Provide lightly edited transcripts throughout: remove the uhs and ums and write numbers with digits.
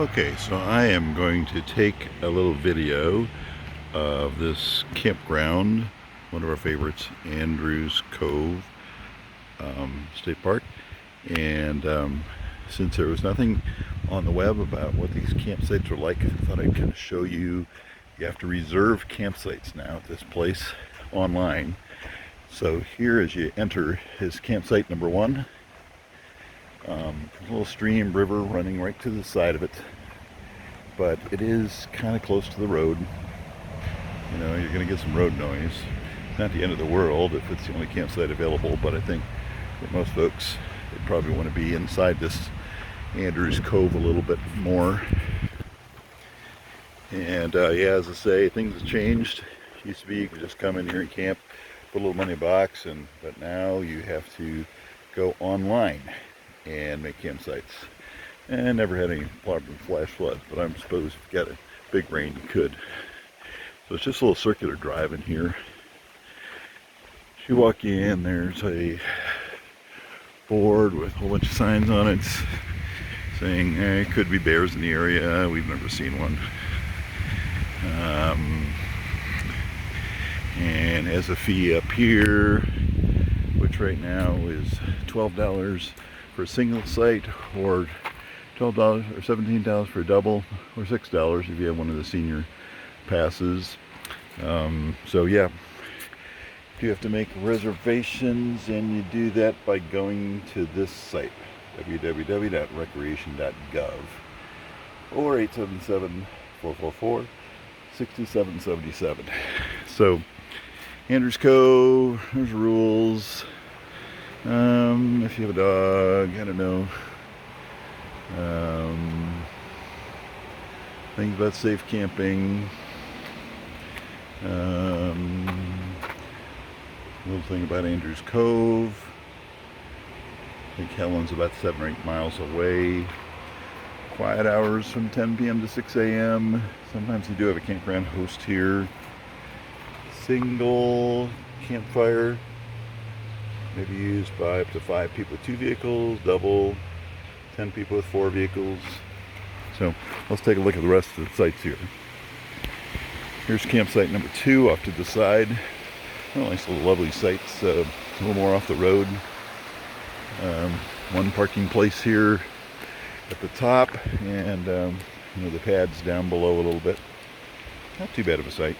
Okay, so I am going to take a little video of this campground, one of our favorites, Andrews Cove State Park. And since there was nothing on the web about what these campsites are like, I thought I'd kind of show you. You have to reserve campsites now at this place online. So here as you enter is campsite number 1. A little stream, river running right to the side of it, but it is kind of close to the road. You know, you're going to get some road noise. It's not the end of the world if it's the only campsite available, but I think for most folks, they probably want to be inside this Andrews Cove a little bit more. And yeah, as I say, things have changed. Used to be you could just come in here and camp, put a little money in a box, but now you have to go online and make campsites. And never had any problem with flash floods, but I suppose if you got a big rain, you could. So it's just a little circular drive in here. As you walk in, there's a board with a whole bunch of signs on it saying it could be bears in the area. We've never seen one. And has a fee up here, which right now is $12 for a single site, or $12 or $17 for a double, or $6 if you have one of the senior passes. So yeah, you have to make reservations, and you do that by going to this site, www.recreation.gov, or 877-444-6777. So Andrews Cove, there's rules. If you have a dog, I don't know. Things about safe camping. Little thing about Andrews Cove. I think Helen's about 7 or 8 miles away. Quiet hours from 10 p.m. to 6 a.m. Sometimes you do have a campground host here. Single campfire, maybe used by up to 5 people with 2 vehicles, double, 10 people with 4 vehicles. So let's take a look at the rest of the sites here. Here's campsite number 2 off to the side. Oh, nice little lovely sites, a little more off the road. One parking place here at the top, and you know, the pads down below a little bit. Not too bad of a site.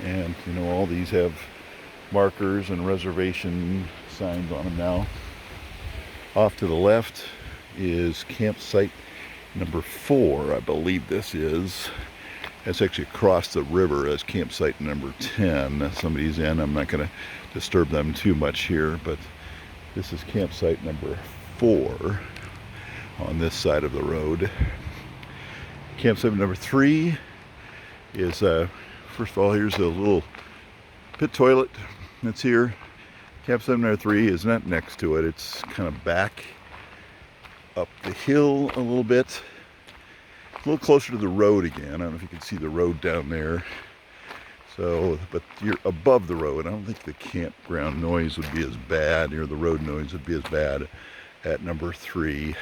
And you know, all these have markers and reservation signs on them now. Off to the left is campsite number 4, I believe this is. It's actually across the river as campsite number 10. Somebody's in. I'm not going to disturb them too much here, but this is campsite number 4 on this side of the road. Campsite number 3 is, first of all, here's a little pit toilet that's here. Campsite number 3 is not next to it. It's kind of back up the hill a little bit. A little closer to the road again. I don't know if you can see the road down there. So, but you're above the road. I don't think the campground noise would be as bad, or the road noise would be as bad at number 3.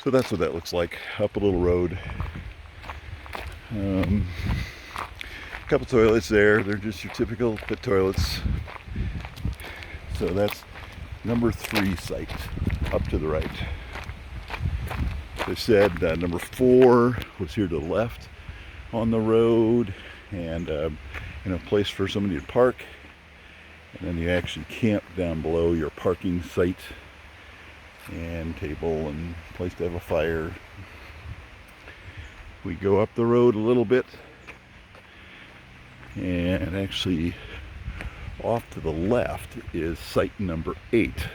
So that's what that looks like, up a little road. A couple toilets there. They're just your typical pit toilets. So that's number 3 site, up to the right. As I said, number 4 was here to the left on the road, and you know, a place for somebody to park. And then you actually camp down below your parking site, and table and place to have a fire. We go up the road a little bit, and actually off to the left is site number 8,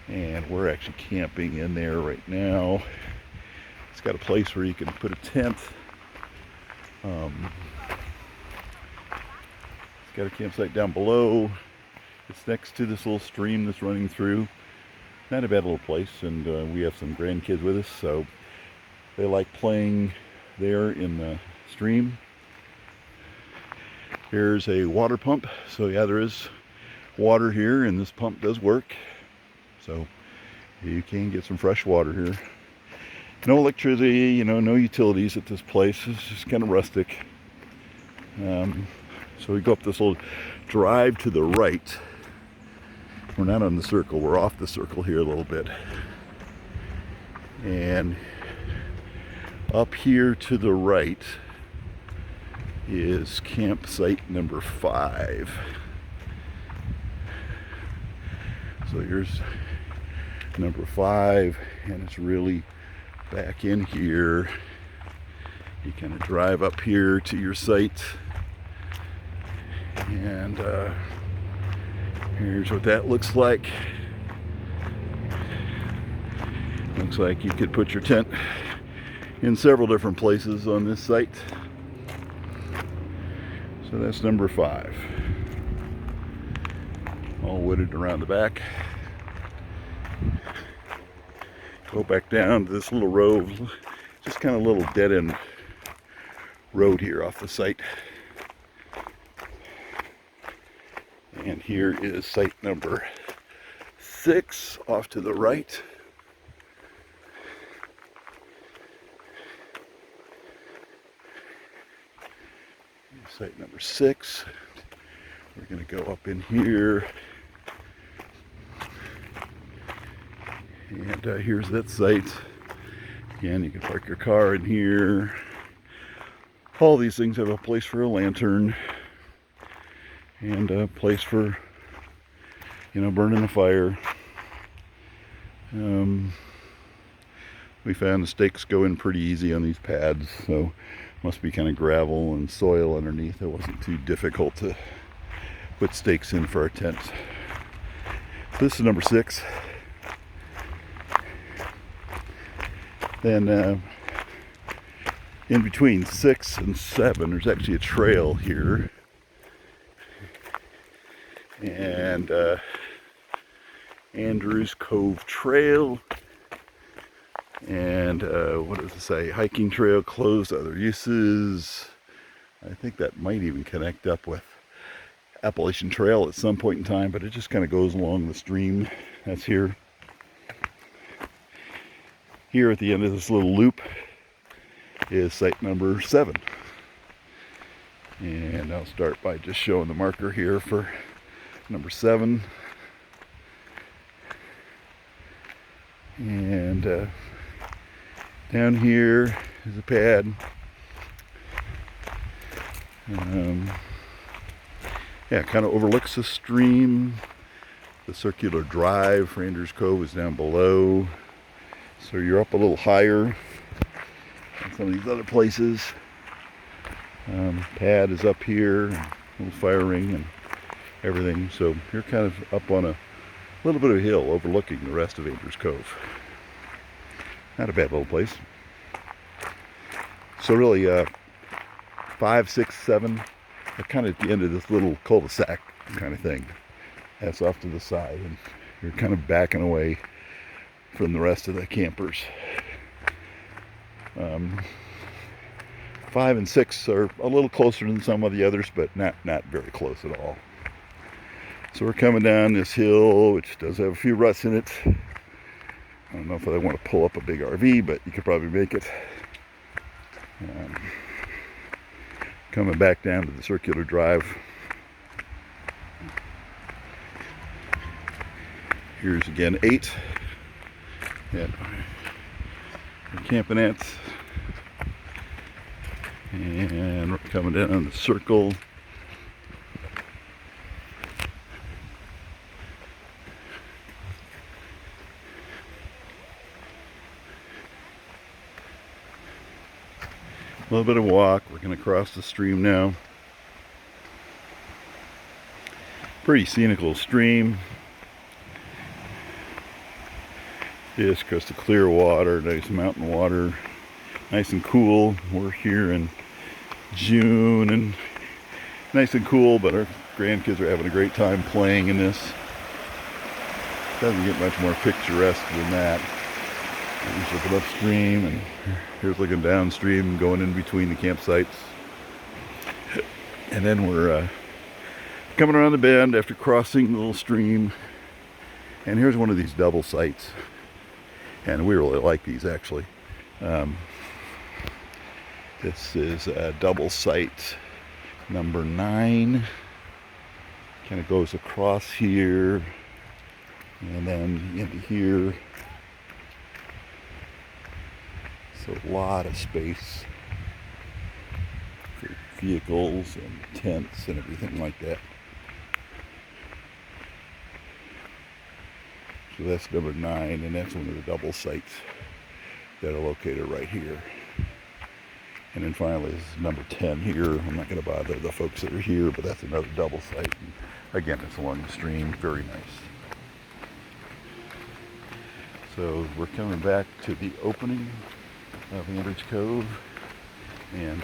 and we're actually camping in there right now. It's got a place where you can put a tent. It's got a campsite down below. It's next to this little stream that's running through. Not a bad little place, and we have some grandkids with us, so they like playing there in the stream. Here's a water pump. So yeah, there is water here, and this pump does work. So you can get some fresh water here. No electricity, you know, no utilities at this place. It's just kind of rustic. So we go up this little drive to the right. We're not on the circle, we're off the circle here a little bit. And up here to the right is campsite number 5. So here's number 5, and it's really back in here. You kind of drive up here to your site, and here's what that looks like. Looks like you could put your tent in several different places on this site. So that's number 5. All wooded around the back. Go back down to this little road, just kind of a little dead end road here off the site. And here is site number 6 off to the right. Site number 6. We're going to go up in here. And here's that site. Again, you can park your car in here. All these things have a place for a lantern and a place for, you know, burning a fire. We found the stakes go in pretty easy on these pads, so must be kind of gravel and soil underneath. It wasn't too difficult to put stakes in for our tent. This is number 6. Then in between 6 and 7, there's actually a trail here. And Andrews Cove Trail. And what does it say? Hiking trail closed to other uses. I think that might even connect up with Appalachian Trail at some point in time, but it just kind of goes along the stream that's here. Here at the end of this little loop is site number 7. And I'll start by just showing the marker here for number 7. And down here is a pad. Yeah, kind of overlooks the stream. The circular drive for Andrews Cove is down below. So you're up a little higher than some of these other places. Pad is up here, a little fire ring and everything. So you're kind of up on a little bit of a hill overlooking the rest of Andrews Cove. Not a bad little place. So really 5, 6, 7 are kind of at the end of this little cul-de-sac kind of thing. That's off to the side, and you're kind of backing away from the rest of the campers. 5 and 6 are a little closer than some of the others, but not very close at all. So we're coming down this hill, which does have a few ruts in it. I don't know if I want to pull up a big RV, but you could probably make it. Coming back down to the circular drive. Here's again 8. Yeah, we're camping at. And we're coming down on the circle. A little bit of walk. We're going to cross the stream now. Pretty scenic little stream. Just crystal clear water, nice mountain water, nice and cool. We're here in June and nice and cool, but our grandkids are having a great time playing in this. Doesn't get much more picturesque than that. Here's looking upstream, and here's looking downstream, going in between the campsites. And then we're coming around the bend after crossing the little stream. And here's one of these double sites. And we really like these, actually. This is a double site number 9. Kind of goes across here and then into here. So a lot of space for vehicles and tents and everything like that. So that's number 9, and that's one of the double sites that are located right here. And then finally, this is number 10 here. I'm not going to bother the folks that are here, but that's another double site. And again, it's along the stream. Very nice. So we're coming back to the opening of Andrews Cove, and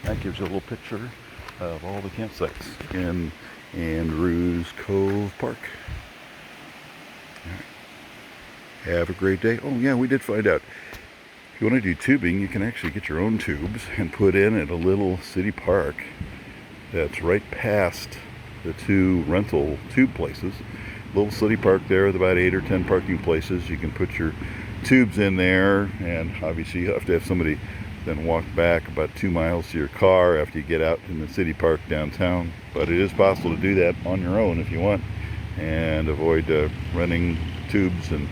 that gives you a little picture of all the campsites in Andrews Cove Park. Have a great day. Oh yeah, we did find out. If you want to do tubing, you can actually get your own tubes and put in at a little city park that's right past the 2 rental tube places. Little city park there with about 8 or 10 parking places. You can put your tubes in there, and obviously you have to have somebody then walk back about 2 miles to your car after you get out in the city park downtown. But it is possible to do that on your own if you want, and avoid renting tubes and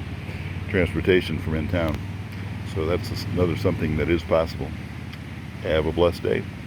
transportation from in town. So that's another something that is possible. Have a blessed day.